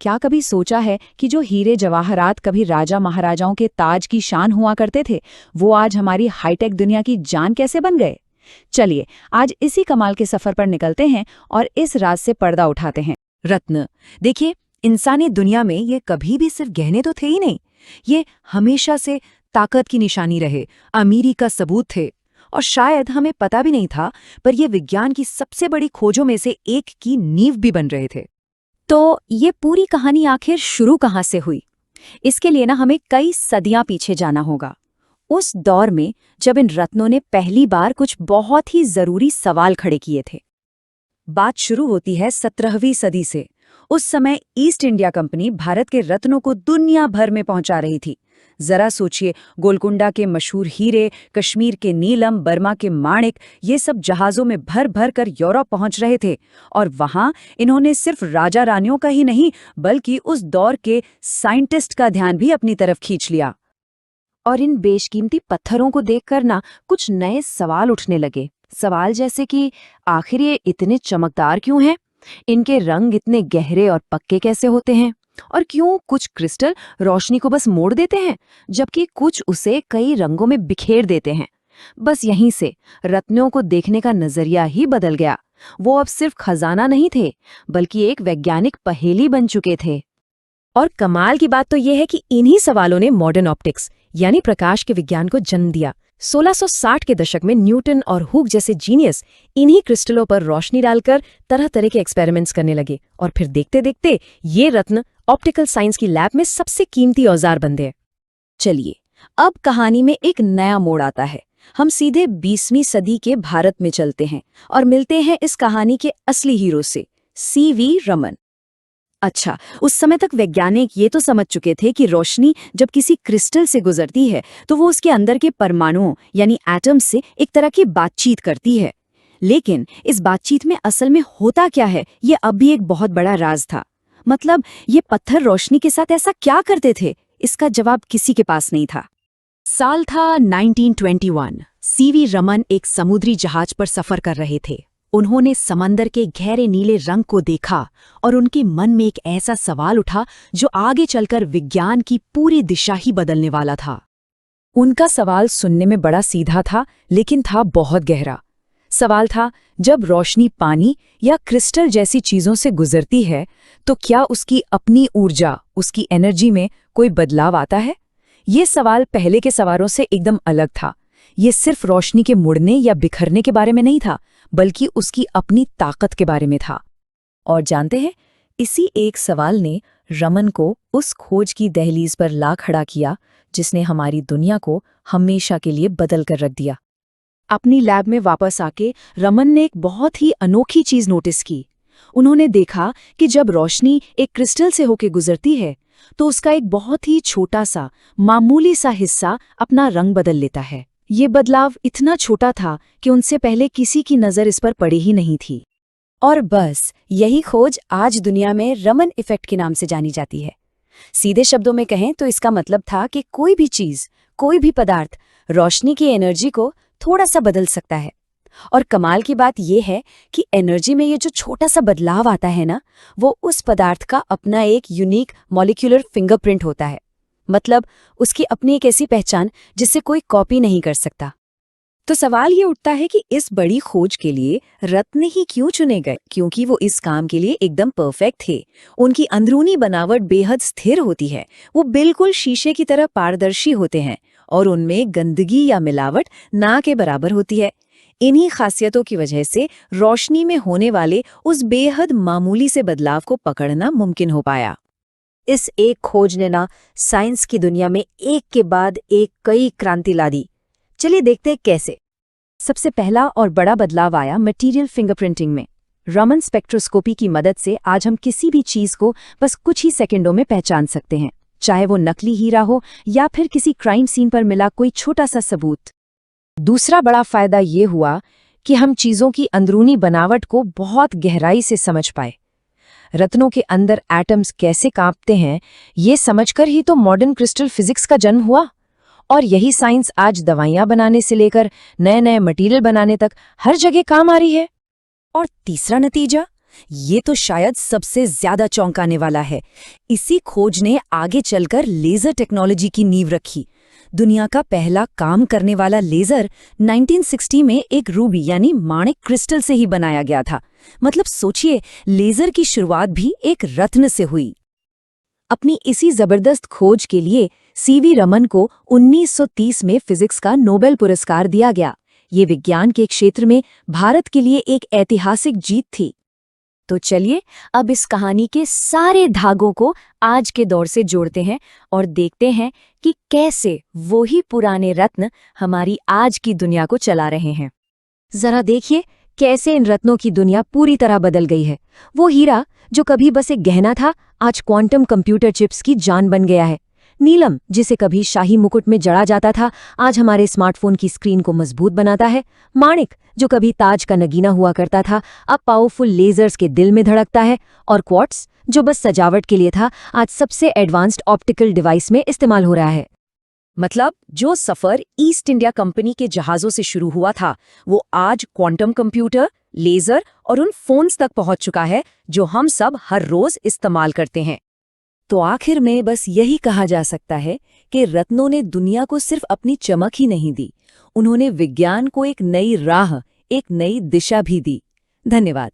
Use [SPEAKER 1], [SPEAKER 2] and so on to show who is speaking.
[SPEAKER 1] क्या कभी सोचा है कि जो हीरे जवाहरात कभी राजा महाराजाओं के ताज की शान हुआ करते थे, वो आज हमारी हाईटेक दुनिया की जान कैसे बन गए? चलिए, आज इसी कमाल के सफर पर निकलते हैं और इस राज से पर्दा उठाते हैं।
[SPEAKER 2] रत्न, देखिए, इंसानी दुनिया में ये कभी भी सिर्फ गहने तो थे ही नहीं। ये हमेशा से ताकत की निशानी रहे, अमीरी का सबूत थे। और शायद हमें पता भी नहीं था, पर ये विज्ञान की सबसे बड़ी खोजों में से एक की नींव भी बन रहे थे।
[SPEAKER 1] तो ये पूरी कहानी आखिर शुरू कहाँ से हुई? इसके लिए ना हमें कई सदियां पीछे जाना होगा। उस दौर में जब इन रत्नों ने पहली बार कुछ बहुत ही जरूरी सवाल खड़े किए थे।
[SPEAKER 2] बात शुरू होती है 17वीं सदी से। उस समय ईस्ट इंडिया कंपनी भारत के रत्नों को दुनिया भर में पहुंचा रही थी। जरा सोचिए, गोलकुंडा के मशहूर हीरे, कश्मीर के नीलम, बर्मा के माणिक, ये सब जहाजों में भर भर कर यूरोप पहुंच रहे थे। और वहां इन्होंने सिर्फ राजा रानियों का ही नहीं, बल्कि उस दौर के साइंटिस्ट का ध्यान भी अपनी तरफ खींच लिया।
[SPEAKER 1] और इन बेशकीमती पत्थरों को देखकर ना कुछ नए सवाल उठने लगे। सवाल जैसे कि आखिर ये इतने चमकदार क्यों हैं? इनके रंग इतने गहरे और पक्के कैसे होते हैं? और क्यों कुछ क्रिस्टल रोशनी को बस मोड़ देते हैं, जबकि कुछ उसे कई रंगों में बिखेर देते हैं? बस यहीं से रत्नों को देखने का नजरिया ही बदल गया। वो अब सिर्फ खजाना नहीं थे, बल्कि एक वैज्ञानिक पहेली बन चुके थे।
[SPEAKER 2] और कमाल की बात तो यह है कि इन्हीं सवालों ने मॉडर्न ऑप्टिक्स यानी प्रकाश के विज्ञान को जन्म दिया। 1660 के दशक में न्यूटन और हुक जैसे जीनियस इन्हीं क्रिस्टलों पर रोशनी डालकर तरह तरह के एक्सपेरिमेंट्स करने लगे। और फिर देखते देखते ये रत्न ऑप्टिकल साइंस की लैब में सबसे कीमती औजार बन गए।
[SPEAKER 1] चलिए, अब कहानी में एक नया मोड़ आता है। हम सीधे 20वीं सदी के भारत में चलते हैं और मिलते हैं इस कहानी के असली हीरो से, सीवी रमन। अच्छा, उस समय तक वैज्ञानिक ये तो समझ चुके थे कि रोशनी जब किसी क्रिस्टल से गुजरती है तो वो उसके अंदर के परमाणुओं यानी एटम्स से एक तरह की बातचीत करती है। लेकिन इस बातचीत में असल में होता क्या है, ये अब भी एक बहुत बड़ा राज था। मतलब ये पत्थर रोशनी के साथ ऐसा क्या करते थे, इसका जवाब किसी के पास नहीं था।
[SPEAKER 2] साल था 1921। सीवी रमन एक समुद्री जहाज पर सफर कर रहे थे। उन्होंने समंदर के गहरे नीले रंग को देखा और उनके मन में एक ऐसा सवाल उठा जो आगे चलकर विज्ञान की पूरी दिशा ही बदलने वाला था। उनका सवाल सुनने में बड़ा सीधा था, लेकिन था बहुत गहरा। सवाल था, जब रोशनी पानी या क्रिस्टल जैसी चीजों से गुजरती है तो क्या उसकी अपनी ऊर्जा, उसकी एनर्जी में कोई बदलाव आता है? ये सवाल पहले के सवालों से एकदम अलग था। ये सिर्फ रोशनी के मुड़ने या बिखरने के बारे में नहीं था, बल्कि उसकी अपनी ताकत के बारे में था। और जानते हैं, इसी एक सवाल ने रमन को उस खोज की दहलीज पर ला खड़ा किया जिसने हमारी दुनिया को हमेशा के लिए बदल कर रख दिया। अपनी लैब में वापस आके रमन ने एक बहुत ही अनोखी चीज नोटिस की। उन्होंने देखा कि जब रोशनी एक क्रिस्टल से होकर गुजरती है तो उसका एक बहुत ही छोटा सा, मामूली सा हिस्सा अपना रंग बदल लेता है। ये बदलाव इतना छोटा था कि उनसे पहले किसी की नज़र इस पर पड़ी ही नहीं थी। और बस यही खोज आज दुनिया में रमन इफेक्ट के नाम से जानी जाती है। सीधे शब्दों में कहें तो इसका मतलब था कि कोई भी चीज़, कोई भी पदार्थ रोशनी की एनर्जी को थोड़ा सा बदल सकता है। और कमाल की बात यह है कि एनर्जी में ये जो छोटा सा बदलाव आता है ना, वो उस पदार्थ का अपना एक यूनिक मॉलिक्यूलर फिंगरप्रिंट होता है। मतलब उसकी अपनी एक ऐसी पहचान जिससे कोई कॉपी नहीं कर सकता। तो सवाल ये उठता है कि इस बड़ी खोज के लिए रत्न ही क्यों चुने गए? क्योंकि वो इस काम के लिए एकदम परफेक्ट थे। उनकी अंदरूनी बनावट बेहद स्थिर होती है, वो बिल्कुल शीशे की तरह पारदर्शी होते हैं और उनमें गंदगी या मिलावट ना के बराबर होती है। इन्हीं खासियतों की वजह से रोशनी में होने वाले उस बेहद मामूली से बदलाव को पकड़ना मुमकिन हो पाया। इस एक खोज ने ना साइंस की दुनिया में एक के बाद एक कई क्रांति ला दी। चलिए देखते हैं कैसे। सबसे पहला और बड़ा बदलाव आया मटेरियल फिंगरप्रिंटिंग में। रमन स्पेक्ट्रोस्कोपी की मदद से आज हम किसी भी चीज को बस कुछ ही सेकंडों में पहचान सकते हैं, चाहे वो नकली हीरा हो या फिर किसी क्राइम सीन पर मिला कोई छोटा सा सबूत। दूसरा बड़ा फायदा ये हुआ कि हम चीजों की अंदरूनी बनावट को बहुत गहराई से समझ पाए। रत्नों के अंदर एटम्स कैसे कांपते हैं, ये समझकर ही तो मॉडर्न क्रिस्टल फिजिक्स का जन्म हुआ। और यही साइंस आज दवाइयां बनाने से लेकर नए नए मटेरियल बनाने तक हर जगह काम आ रही है। और तीसरा नतीजा, ये तो शायद सबसे ज्यादा चौंकाने वाला है। इसी खोज ने आगे चलकर लेजर टेक्नोलॉजी की नींव रखी। दुनिया का पहला काम करने वाला लेजर 1960 में एक रूबी यानी माणिक क्रिस्टल से ही बनाया गया था। मतलब सोचिए, लेजर की शुरुआत भी एक रत्न से हुई। अपनी इसी जबरदस्त खोज के लिए सीवी रमन को 1930 में फिजिक्स का नोबेल पुरस्कार दिया गया। ये विज्ञान के क्षेत्र में भारत के लिए एक ऐतिहासिक जीत थी। तो चलिए अब इस कहानी के सारे धागों को आज के दौर से जोड़ते हैं और देखते हैं कि कैसे वो ही पुराने रत्न हमारी आज की दुनिया को चला रहे हैं। जरा देखिए कैसे इन रत्नों की दुनिया पूरी तरह बदल गई है। वो हीरा जो कभी बस एक गहना था, आज क्वांटम कंप्यूटर चिप्स की जान बन गया है। नीलम जिसे कभी शाही मुकुट में जड़ा जाता था, आज हमारे स्मार्टफोन की स्क्रीन को मजबूत बनाता है। माणिक जो कभी ताज का नगीना हुआ करता था, अब पावरफुल लेजर्स के दिल में धड़कता है। और क्वार्ट्स जो बस सजावट के लिए था, आज सबसे एडवांस्ड ऑप्टिकल डिवाइस में इस्तेमाल हो रहा है। मतलब जो सफर ईस्ट इंडिया कंपनी के जहाजों से शुरू हुआ था, वो आज क्वांटम कंप्यूटर, लेजर और उन फोन्स तक पहुंच चुका है जो हम सब हर रोज इस्तेमाल करते हैं। तो आखिर में बस यही कहा जा सकता है कि रत्नों ने दुनिया को सिर्फ अपनी चमक ही नहीं दी, उन्होंने विज्ञान को एक नई राह, एक नई दिशा भी दी। धन्यवाद।